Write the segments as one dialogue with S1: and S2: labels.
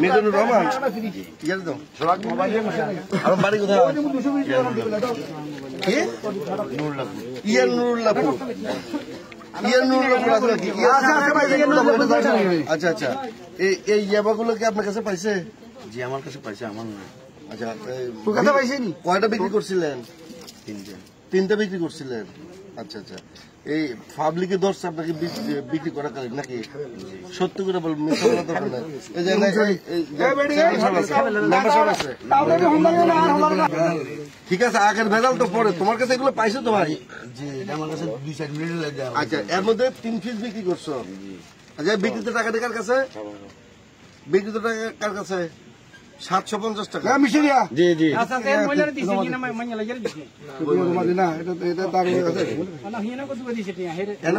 S1: মিজানুর রহমান ঠিক আছে তো আর বাড়ি কোথায় নুরুল্লাহপুর আচ্ছা আচ্ছা এই ইয়াবাগুলো কি আপনার কাছে পাইছে?
S2: জি আমার কাছে পাইছে, আমার না।
S1: আচ্ছা তোর কাছে পাইছেনি? কয়টা বিক্রি করছিলেন? তিনটা বিক্রি করছিলেন। আচ্ছা আচ্ছা এই পাবলিকে ধরছে আপনাকে বিক্রি করা কালীন নাকি? সত্যি করে বলবেন, মিথ্যা কথা তো বলেন। এই যে ঠিক আছে, আগের ভেজাল তো পরে। তোমার কাছে এগুলো পাইছো তো ভাই?
S2: জি আমার কাছে 2-4 মিনিট লাগে।
S1: আচ্ছা এর মধ্যে 3 পিস বিক্রি করছো। আচ্ছা বিক্রিত টাকা কার কাছে? বিক্রিত টাকা কার কাছে? 750 টাকা।
S2: জি জি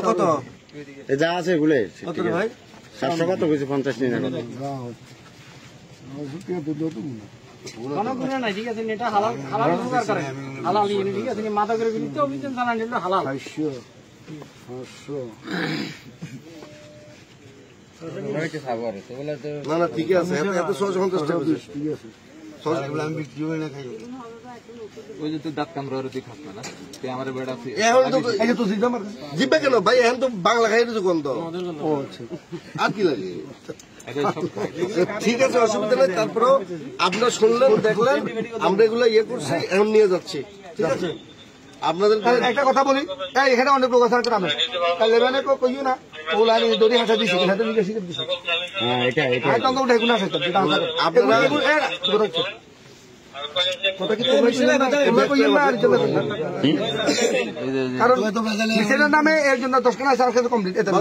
S1: কত
S2: যা আছে এগুলো
S1: কত ভাই?
S2: 700 কত হয়েছে? 50 নিন
S3: ঠিক আছে, এটা হালাল হালাল উপকার করে, হালাল ঠিক আছে। মাদকের বিরুদ্ধে অভিযান চালানো এটা হালাল।
S1: না না ঠিক আছে, এত 650 টাকা ঠিক আছে।
S2: আমি বিক্রি হয় না খাই।
S4: ওই যে তুই দাঁত কামড়া তুই খাস না আমার বেড়া
S1: জিব্বা কেন ভাই? এখন তো বাংলা খাই গন্ধ। আর কি লাগে? ঠিক আছে অসুবিধা নেই। তারপরেও আপনারা শুনলেন, দেখলেন, আমরা এগুলো ইয়ে করছি, এখন নিয়ে যাচ্ছি। ঠিক আছে আপনাদের
S5: একটা কথা বলি, এখানে অনেক লোক আছে গ্রামে, লেবানে কইও না ওলা দড়ি হাসা দিছে, হাতে নিয়ে শিখে দিছে।
S2: হ্যাঁ এটা এটা
S5: একদম তো উঠে গুনা আছে
S1: আপনারা
S5: কথা কি তোমরা কইও না আর জন্য কারণ মিশের নামে এর জন্য 10 খানা আছে আর কাছে কমপ্লিট। এটা